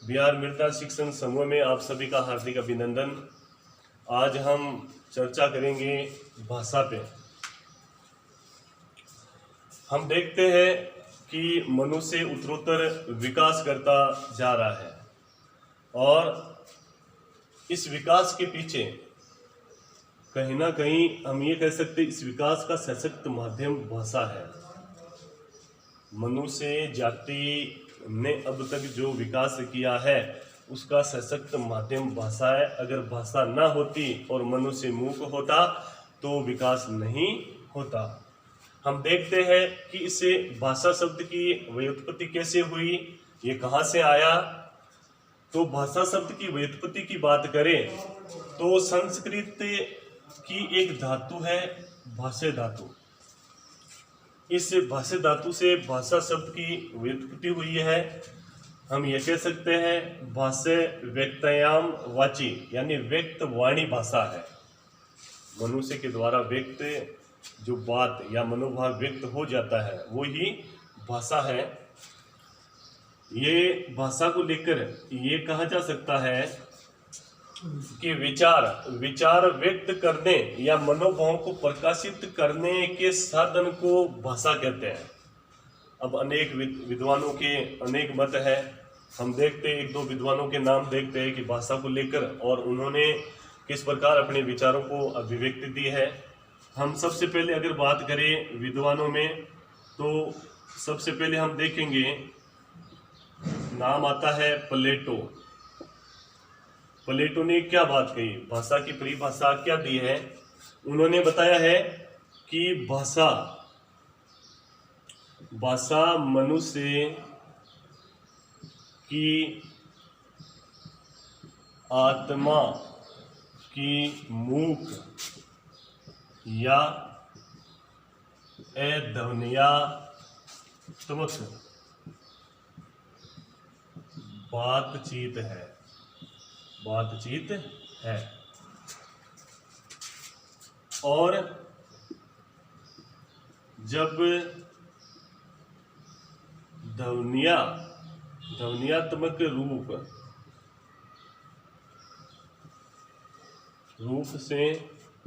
बिहार मृदा शिक्षण समूह में आप सभी का हार्दिक अभिनंदन। आज हम चर्चा करेंगे भाषा पे। हम देखते हैं कि मनुष्य उत्तरोत्तर विकास करता जा रहा है और इस विकास के पीछे कहीं ना कहीं हम ये कह सकते हैं इस विकास का सशक्त माध्यम भाषा है। मनुष्य जाति ने अब तक जो विकास किया है उसका सशक्त माध्यम भाषा है। अगर भाषा ना होती और मनुष्य मूक होता तो विकास नहीं होता। हम देखते हैं कि इसे भाषा शब्द की व्युत्पत्ति कैसे हुई, ये कहाँ से आया। तो भाषा शब्द की व्युत्पत्ति की बात करें तो संस्कृत की एक धातु है भाष्य धातु। इस भाष्य धातु से भाषा शब्द की व्युत्पत्ति हुई है। हम ये कह सकते हैं भाष्य व्यक्तयाम वाची यानी व्यक्त वाणी भाषा है। मनुष्य के द्वारा व्यक्त जो बात या मनोभाव व्यक्त हो जाता है वो ही भाषा है। ये भाषा को लेकर ये कहा जा सकता है कि विचार व्यक्त करने या मनोभाव को प्रकाशित करने के साधन को भाषा कहते हैं। अब अनेक विद्वानों के अनेक मत है। हम देखते हैं एक दो विद्वानों के नाम देखते हैं कि भाषा को लेकर और उन्होंने किस प्रकार अपने विचारों को अभिव्यक्ति दी है। हम सबसे पहले अगर बात करें विद्वानों में तो सबसे पहले हम देखेंगे नाम आता है प्लेटो। प्लेटो ने क्या बात कही, भाषा की परिभाषा क्या दी है। उन्होंने बताया है कि भाषा मनुष्य की आत्मा की मूक या अध्वन्यात्मक बातचीत है और जब ध्वन्यात्मक रूप से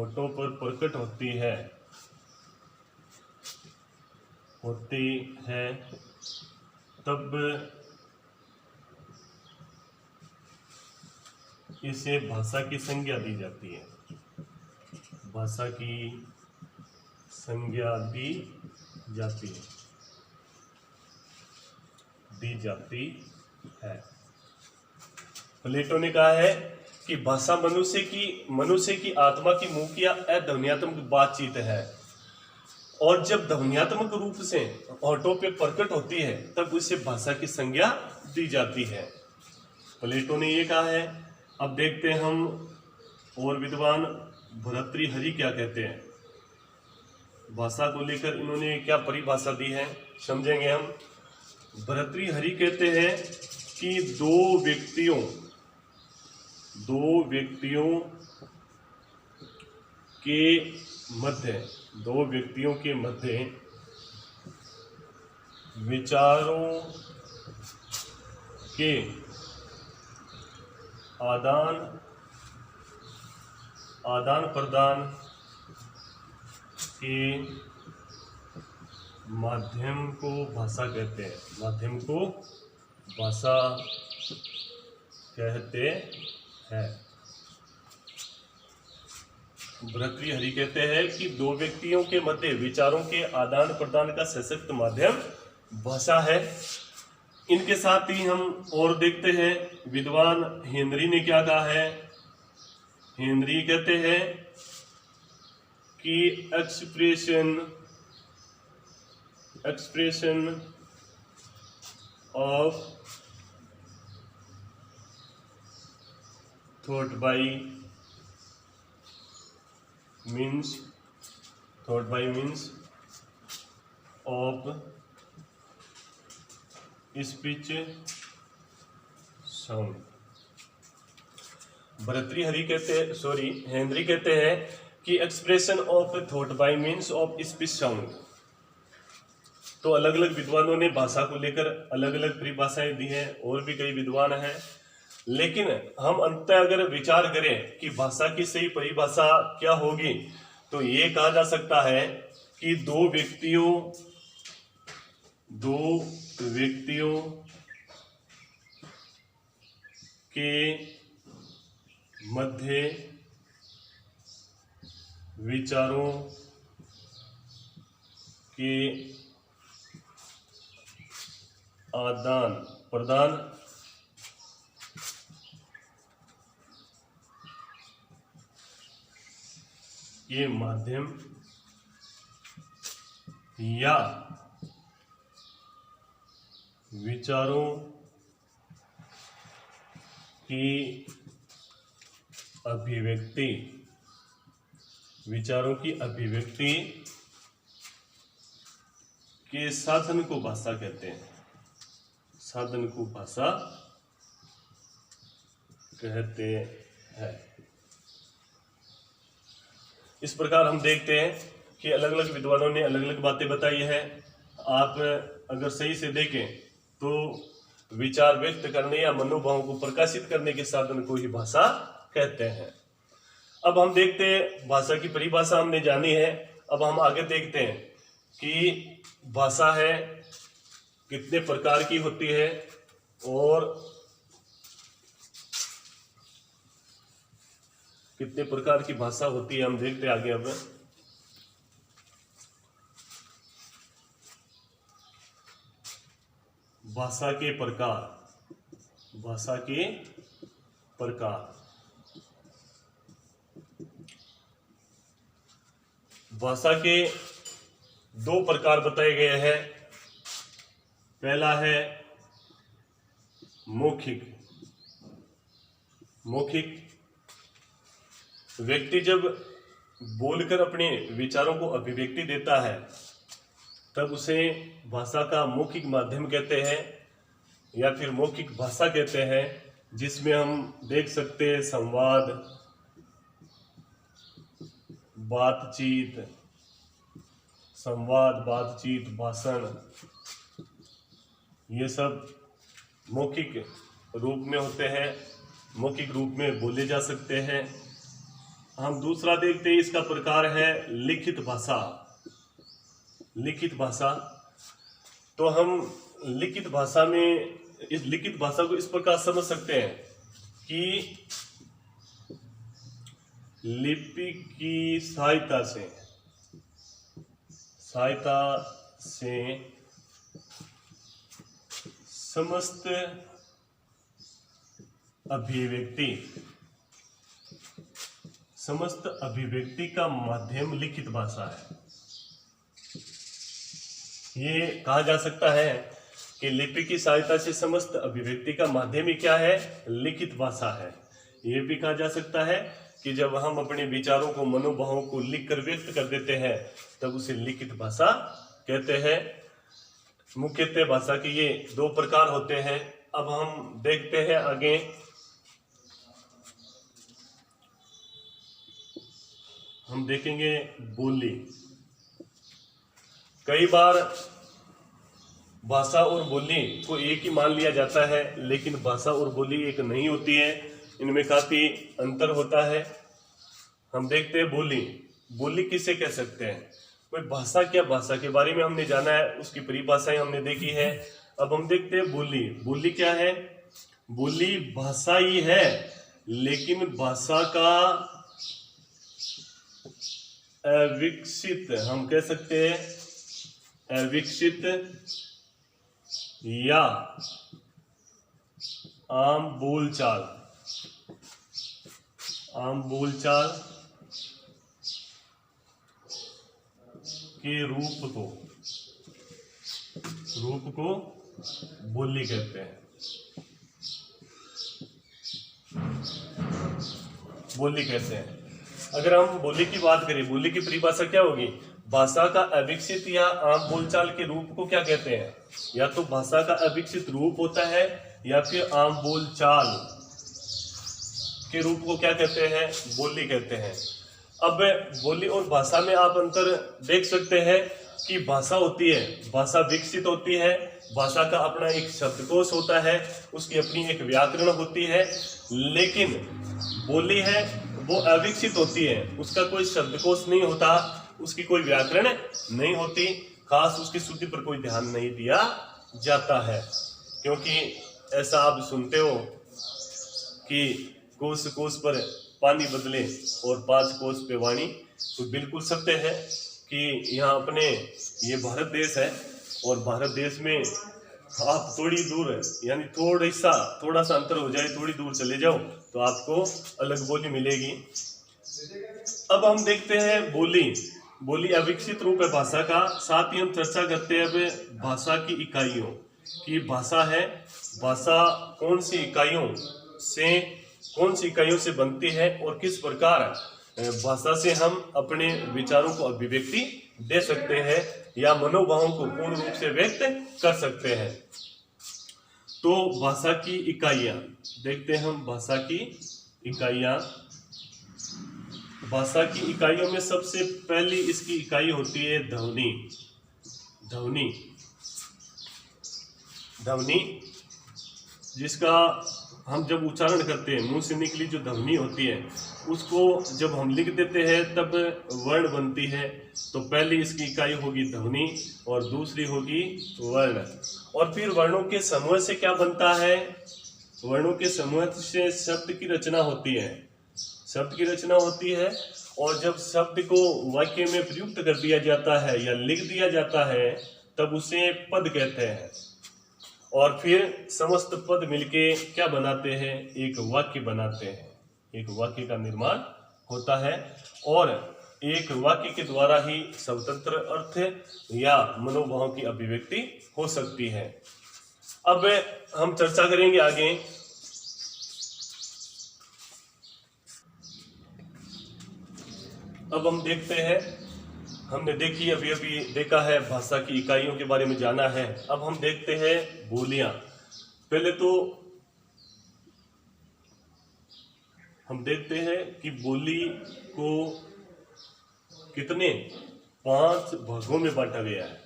होठों पर प्रकट होती है तब इसे भाषा की संज्ञा दी जाती है। भाषा की संज्ञा दी जाती है। प्लेटो ने कहा है कि भाषा मनुष्य की आत्मा की मूक या अध्वन्यात्मक बातचीत है और जब ध्वन्यात्मक रूप से होठों पे प्रकट होती है तब उसे भाषा की संज्ञा दी जाती है। प्लेटो ने ये कहा है। अब देखते हैं हम और विद्वान भर्तृहरि क्या कहते हैं। भाषा को लेकर इन्होंने क्या परिभाषा दी है समझेंगे हम। भर्तृहरि कहते हैं कि दो व्यक्तियों के मध्य विचारों के आदान प्रदान के माध्यम को भाषा कहते हैं। भर्तृहरि कहते हैं कि दो व्यक्तियों के मध्य विचारों के आदान प्रदान का सशक्त माध्यम भाषा है। इनके साथ ही हम और देखते हैं विद्वान हेनरी ने क्या कहा है। हेनरी कहते हैं कि expression of thought by means of speech sound. Bhartrihari कहते हैं कि expression of thought by means of speech sound तो अलग अलग विद्वानों ने भाषा को लेकर अलग अलग परिभाषाएं दी हैं, और भी कई विद्वान हैं। लेकिन हम अंततः अगर विचार करें कि भाषा की सही परिभाषा क्या होगी, तो ये कहा जा सकता है कि दो व्यक्तियों के मध्य विचारों के आदान प्रदान के माध्यम या विचारों की अभिव्यक्ति के साधन को भाषा कहते हैं। साधन को भाषा कहते हैं। इस प्रकार हम देखते हैं कि अलग अलग विद्वानों ने अलग अलग बातें बताई है। आप अगर सही से देखें तो विचार व्यक्त करने या मनोभावों को प्रकाशित करने के साधन को ही भाषा कहते हैं। अब हम देखते हैं, भाषा की परिभाषा हमने जानी है। अब हम आगे देखते हैं कि भाषा है कितने प्रकार की होती है और कितने प्रकार की भाषा होती है, हम देखते हैं आगे। अब भाषा के प्रकार भाषा के दो प्रकार बताए गए हैं। पहला है मौखिक। व्यक्ति जब बोलकर अपने विचारों को अभिव्यक्ति देता है तब उसे भाषा का मौखिक माध्यम कहते हैं या फिर मौखिक भाषा कहते हैं, जिसमें हम देख सकते हैं संवाद, बातचीत, भाषण, ये सब मौखिक रूप में होते हैं, मौखिक रूप में बोले जा सकते हैं। हम दूसरा देखते हैं, इसका प्रकार है लिखित भाषा। तो हम लिखित भाषा में इस लिखित भाषा को इस प्रकार समझ सकते हैं कि लिपि की सहायता से समस्त अभिव्यक्ति का माध्यम लिखित भाषा है। ये कहा जा सकता है कि लिपि की सहायता से समस्त अभिव्यक्ति का माध्यम ही क्या है? लिखित भाषा है। ये भी कहा जा सकता है कि जब हम अपने विचारों को, मनोभावों को लिखकर व्यक्त कर देते हैं तब उसे लिखित भाषा कहते हैं। मुख्यतः भाषा के ये दो प्रकार होते हैं। अब हम देखते हैं आगे, हम देखेंगे बोली। कई बार भाषा और बोली को एक ही मान लिया जाता है, लेकिन भाषा और बोली एक नहीं होती है, इनमें काफी अंतर होता है। हम देखते हैं बोली किसे कह सकते हैं? भाई भाषा क्या, भाषा के बारे में हमने जाना है, उसकी परिभाषाएं हमने देखी है। अब हम देखते हैं बोली क्या है? बोली भाषा ही है, लेकिन भाषा का अविकसित, हम कह सकते हैं अविकसित या आम बोलचाल के रूप को बोली कहते हैं। अगर हम बोली की बात करें, बोली की परिभाषा क्या होगी? भाषा का अविकसित या आम बोलचाल के रूप को क्या कहते हैं? या तो भाषा का अविकसित रूप होता है या फिर आम बोलचाल के रूप को क्या कहते हैं? बोली कहते हैं। अब बोली और भाषा में आप अंतर देख सकते हैं कि भाषा होती है, भाषा विकसित होती है, भाषा का अपना एक शब्दकोश होता है, उसकी अपनी एक व्याकरण होती है, लेकिन बोली है वो अविकसित होती है, उसका कोई शब्दकोश नहीं होता, उसकी कोई व्याकरण नहीं होती, खास उसकी शुद्धि पर कोई ध्यान नहीं दिया जाता है। क्योंकि ऐसा आप सुनते हो कि कोस कोस पर पानी बदले और 5 कोस पे वाणी, तो बिल्कुल सत्य है कि यहाँ अपने ये भारत देश है और भारत देश में आप थोड़ी दूर यानी थोड़ा सा अंतर हो जाए, थोड़ी दूर चले जाओ तो आपको अलग बोली मिलेगी। अब हम देखते हैं बोली अविकसित रूप है भाषा का। साथ ही हम चर्चा करते हैं अब भाषा की इकाइयों की। भाषा है, भाषा कौन सी इकाइयों से बनती है और किस प्रकार भाषा से हम अपने विचारों को अभिव्यक्ति दे सकते हैं या मनोभावों को पूर्ण रूप से व्यक्त कर सकते हैं। तो भाषा की इकाइयां देखते हैं हम। भाषा की इकाइयों में सबसे पहली इसकी इकाई होती है ध्वनि, जिसका हम जब उच्चारण करते हैं, मुंह से निकली जो ध्वनि होती है उसको जब हम लिख देते हैं तब वर्ण बनती है। तो पहली इसकी इकाई होगी ध्वनि और दूसरी होगी वर्ण। और फिर वर्णों के समूह से क्या बनता है? वर्णों के समूह से शब्द की रचना होती है और जब शब्द को वाक्य में प्रयुक्त कर दिया जाता है या लिख दिया जाता है तब उसे पद कहते हैं। और फिर समस्त पद मिलके क्या बनाते हैं? एक वाक्य बनाते हैं। एक वाक्य का निर्माण होता है और एक वाक्य के द्वारा ही स्वतंत्र अर्थ या मनोभाव की अभिव्यक्ति हो सकती है। अब हम चर्चा करेंगे आगे। अब हम देखते हैं, हमने अभी देखा है, भाषा की इकाइयों के बारे में जाना है। अब हम देखते हैं बोलियां। पहले तो हम देखते हैं कि बोली को कितने 5 भागों में बांटा गया है।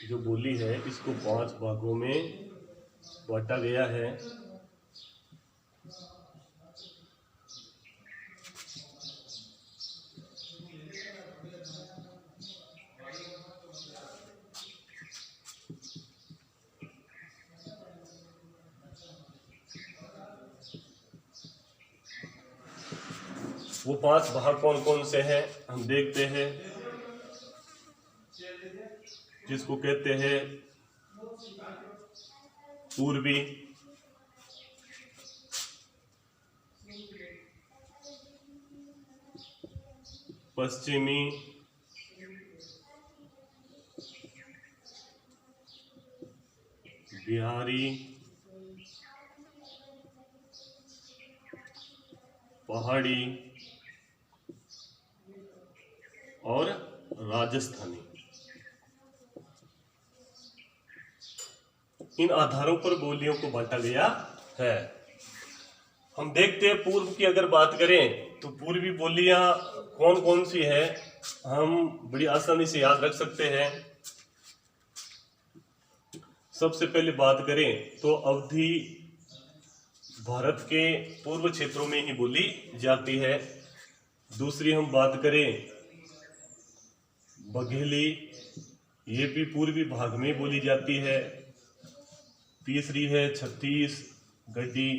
जो बोली है इसको 5 भागों में बांटा गया है। वो 5 भाग कौन कौन से हैं हम देखते हैं। जिसको कहते हैं पूर्वी, पश्चिमी, बिहारी, पहाड़ी और राजस्थानी। इन आधारों पर बोलियों को बांटा गया है। हम देखते हैं पूर्व की अगर बात करें तो पूर्वी बोलियां कौन कौन सी है हम बड़ी आसानी से याद रख सकते हैं। सबसे पहले बात करें तो अवधी भारत के पूर्व क्षेत्रों में ही बोली जाती है। दूसरी हम बात करें बघेली, ये भी पूर्वी भाग में बोली जाती है। तीसरी है छत्तीसगढ़ी,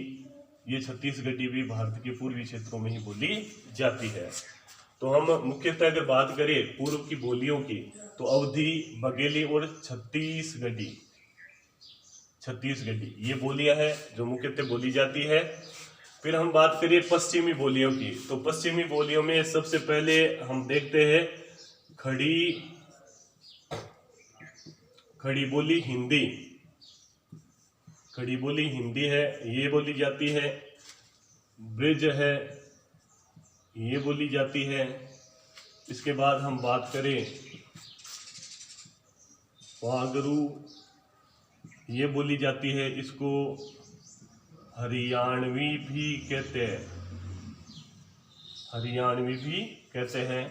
ये छत्तीसगढ़ी भी भारत के पूर्वी क्षेत्रों में ही बोली जाती है। तो हम मुख्यतः अगर बात करें पूर्व की बोलियों की तो अवधी, बघेली और छत्तीसगढ़ी ये बोलियां हैं जो मुख्यतः बोली जाती है। फिर हम बात करिए पश्चिमी बोलियों की तो पश्चिमी बोलियों में सबसे पहले हम देखते हैं खड़ी बोली हिंदी है, ये बोली जाती है। ब्रिज है, ये बोली जाती है। इसके बाद हम बात करें वागरू, ये बोली जाती है। इसको हरियाणवी भी कहते हैं।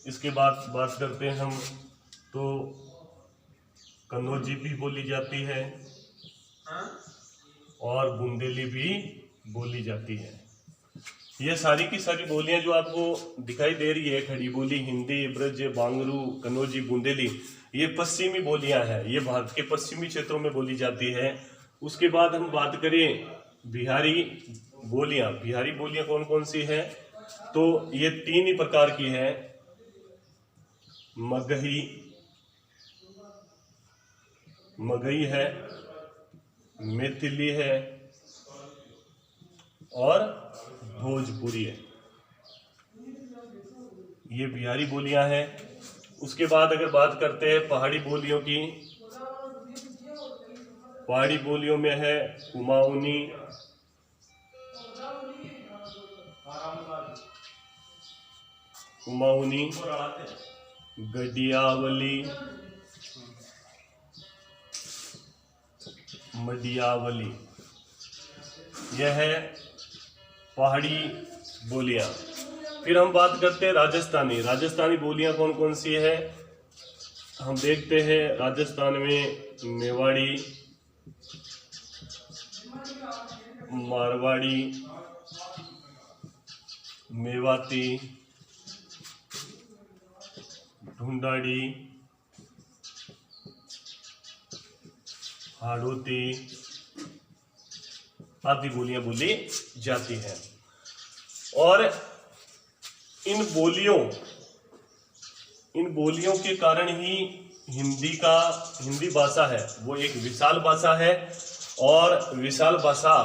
इसके बाद बात करते हैं हम तो कन्नौजी भी बोली जाती है और बुंदेली भी बोली जाती है। ये सारी की सारी बोलियां जो आपको दिखाई दे रही है, खड़ी बोली, हिंदी, ब्रज, बांगरू, कन्नौजी, बुंदेली, ये पश्चिमी बोलियां हैं। ये भारत के पश्चिमी क्षेत्रों में बोली जाती है। उसके बाद हम बात करें बिहारी बोलियां। बिहारी बोलियां कौन कौन सी है? तो ये 3 ही प्रकार की है। मगही है, मैथिली है और भोजपुरी है। ये बिहारी बोलियां हैं। उसके बाद अगर बात करते हैं पहाड़ी बोलियों की, पहाड़ी बोलियों में है कुमाऊनी, गडियावली, मडियावली, यह है पहाड़ी बोलियां। फिर हम बात करते हैं राजस्थानी। राजस्थानी बोलियां कौन कौन सी है? हम देखते हैं राजस्थान में मेवाड़ी, मारवाड़ी, मेवाती, ढूंढाड़ी, हाड़ौती आदि बोलियां बोली जाती हैं। और इन बोलियों के कारण ही हिंदी भाषा है वो एक विशाल भाषा है। और विशाल भाषा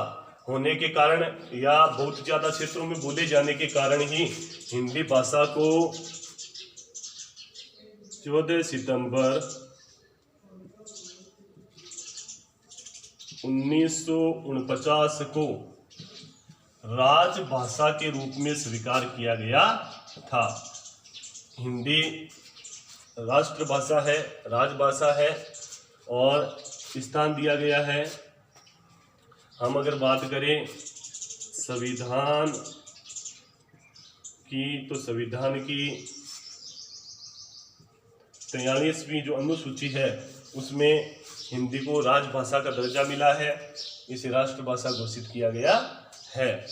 होने के कारण या बहुत ज्यादा क्षेत्रों में बोले जाने के कारण ही हिंदी भाषा को 14 सितंबर 1949 को राजभाषा के रूप में स्वीकार किया गया था। हिंदी राष्ट्रभाषा है, राजभाषा है और स्थान दिया गया है। हम अगर बात करें संविधान की तो संविधान की 43वीं जो अनुसूची है उसमें हिंदी को राजभाषा का दर्जा मिला है। इसे राष्ट्रभाषा घोषित किया गया है।